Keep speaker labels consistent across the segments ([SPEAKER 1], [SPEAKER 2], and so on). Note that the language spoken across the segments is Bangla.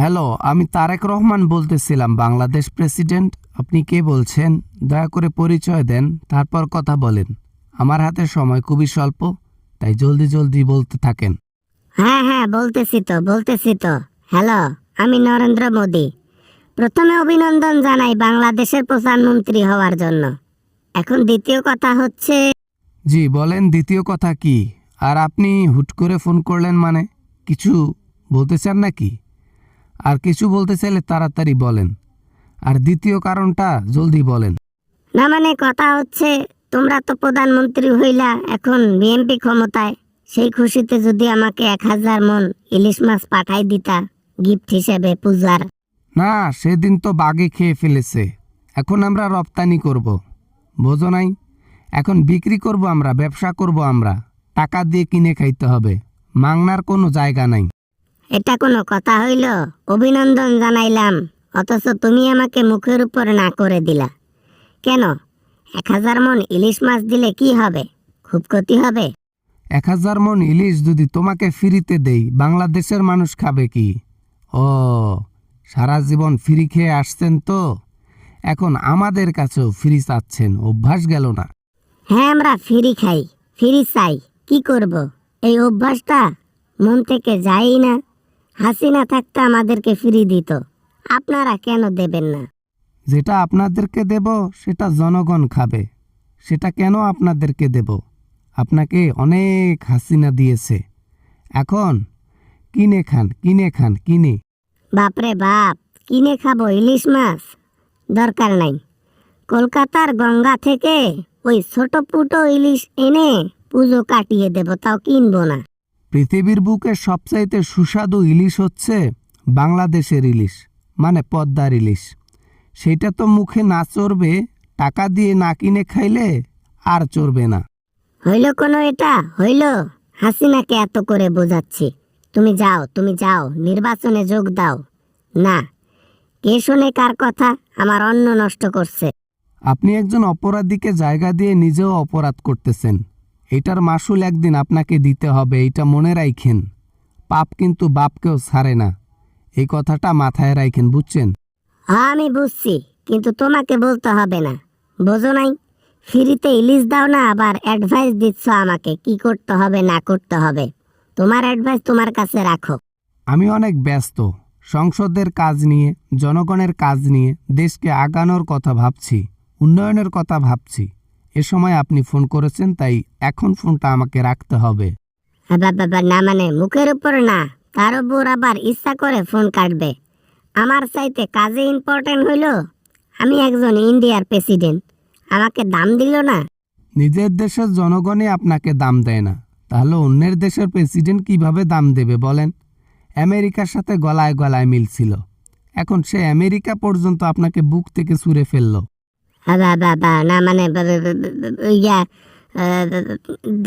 [SPEAKER 1] হ্যালো, আমি তারেক রহমান বলতেছিলাম, বাংলাদেশ প্রেসিডেন্ট। আপনি কে বলছেন? দয়া করে পরিচয় দেন, তারপর কথা বলেন। আমার হাতে সময় খুবই স্বল্প, তাই জলদি জলদি বলতে থাকেন।
[SPEAKER 2] হ্যাঁ হ্যাঁ, বলতেছি তো। হ্যালো, আমি নরেন্দ্র মোদি। প্রথমে অভিনন্দন জানাই বাংলাদেশের প্রধানমন্ত্রী হওয়ার জন্য। এখন দ্বিতীয় কথা হচ্ছে,
[SPEAKER 1] জি বলেন, দ্বিতীয় কথা কি? আর আপনি হুট করে ফোন করলেন মানে? কিছু বলতে চান নাকি? আর কিছু বলতে চাইলে তাড়াতাড়ি বলেন। আর দ্বিতীয় কারণটা জলদি বলেন।
[SPEAKER 2] না মানে কথা হচ্ছে, তোমরা তো প্রধানমন্ত্রী হইলা, এখন বিএনপি ক্ষমতায়। সেই খুশিতে যদি আমাকে 1000 মন ইলিশ মাছ পাঠাই দিতা গিফট হিসেবে পূজার।
[SPEAKER 1] না, সেদিন তো বাগে খেয়ে ফেলেছে। এখন আমরা রপ্তানি করব, বোঝো নাই? এখন বিক্রি করব, আমরা ব্যবসা করব, আমরা টাকা দিয়ে কিনে খাইতে হবে। মাংনার কোনো জায়গা নাই।
[SPEAKER 2] এটা কোনো কথা হইল? অভিনন্দন জানাইলাম, অথচ তুমি আমাকে মুখের উপর না করে দিলা কেন? 1000 মন ইলিশ মাছ দিলে কি হবে? খুব ক্ষতি হবে?
[SPEAKER 1] 1000 মন ইলিশ যদি তোমাকে ফ্রিতে দেই, বাংলাদেশের মানুষ খাবে কি? ও, সারা জীবন ফ্রি খেয়ে আসছেন তো, এখন আমাদের কাছেও ফ্রি চাচ্ছেন। অভ্যাস গেল না।
[SPEAKER 2] হ্যাঁ, আমরা ফ্রি খাই, ফ্রি চাই। কি করব? এই অভ্যাসটা মন থেকে যায়ই না। হাসিনা থাকতে আমাদেরকে ফ্রি দিত, আপনারা কেন দেবেন না?
[SPEAKER 1] যেটা আপনাদেরকে দেব সেটা জনগণ খাবে। সেটা কেন আপনাদেরকে দেব? আপনাকে অনেক হাসিনা দিয়েছে। এখন কিনে খান, কিনে খান, কিনে।
[SPEAKER 2] বাপরে বাপ, কিনে খাবো ইলিশ মাছ? দরকার নাই। কলকাতার গঙ্গা থেকে ওই ছোট পুটো ইলিশ এনে পুজো কাটিয়ে দেব, তাও কিনবো না।
[SPEAKER 1] পৃথিবীর বুকে সবচাইতে সুস্বাদু ইলিশ হচ্ছে বাংলাদেশের ইলিশ, মানে পদ্মার ইলিশ। সেটা তো মুখে না চড়বে, টাকা দিয়ে না কিনে খাইলে আর চড়বে না।
[SPEAKER 2] হইল কোনো এটা? হইল? হাসিনাকে এত করে বোঝাচ্ছি, তুমি যাও নির্বাচনে যোগ দাও। না, কে শোনে কার কথা? আমার অন্ন নষ্ট করছে।
[SPEAKER 1] আপনি একজন অপরাধীকে জায়গা দিয়ে নিজেও অপরাধ করতেছেন। এটার মাসুল একদিন আপনাকে দিতে হবে, এটা মনে রাখেন। পাপ কিন্তু বাপকেও ছাড়ে না, এই কথাটা মাথায় রাখেন, বুঝছেন?
[SPEAKER 2] হ্যাঁ আমি বুঝছি, কিন্তু তোমাকে বলতে হবে না, বোঝো নাই? ফ্রিতে ইলিশ দাও না, আবার অ্যাডভাইস দিচ্ছ আমাকে কি করতে হবে না করতে হবে। তোমার অ্যাডভাইস তোমার কাছে রাখো।
[SPEAKER 1] আমি অনেক ব্যস্ত, সংসদের কাজ নিয়ে, জনগণের কাজ নিয়ে, দেশকে আগানোর কথা ভাবছি, উন্নয়নের কথা ভাবছি। এ সময় আপনি ফোন করেছেন, তাই এখন ফোনটা আমাকে রাখতে হবে।
[SPEAKER 2] বাবা না মানে মুখের উপর না, তার উপর আবার ইচ্ছা করে ফোন কাটবে। আমার চাইতে কাজে ইম্পর্টেন্ট হইল, আমি একজন ইন্ডিয়ার প্রেসিডেন্ট, আমাকে দাম দিল না।
[SPEAKER 1] নিজের দেশের জনগণই আপনাকে দাম দেয় না, তাহলে অন্যের দেশের প্রেসিডেন্ট কিভাবে দাম দেবে বলেন? আমেরিকার সাথে গলায় গলায় মিল ছিল, এখন সে আমেরিকা পর্যন্ত আপনাকে বুক থেকে ছুঁড়ে ফেললো।
[SPEAKER 2] বাবা না মানে ইয়া, আহ,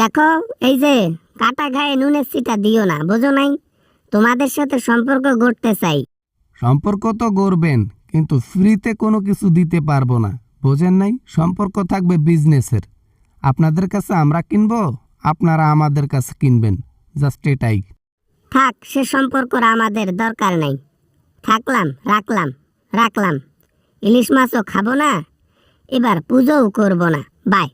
[SPEAKER 2] দেখো, এই যে কাটা ঘায়ে নুনের ছিটা দিও না, বোঝো নাই? তোমাদের সাথে সম্পর্ক গড়তে চাই।
[SPEAKER 1] সম্পর্ক তো গড়বেন, কিন্তু ফ্রিতে কোনো কিছু দিতে পারবো না, বোঝেন নাই? সম্পর্ক থাকবে বিজনেসের। আপনাদের কাছে আমরা কিনবো, আপনারা আমাদের কাছে কিনবেন, জাস্ট এটাই।
[SPEAKER 2] থাক, সে সম্পর্ক আমাদের দরকার নাই। থাকলাম, রাখলাম। ইলিশ মাছও খাবো না, এবার পুজোও করব না। বাই।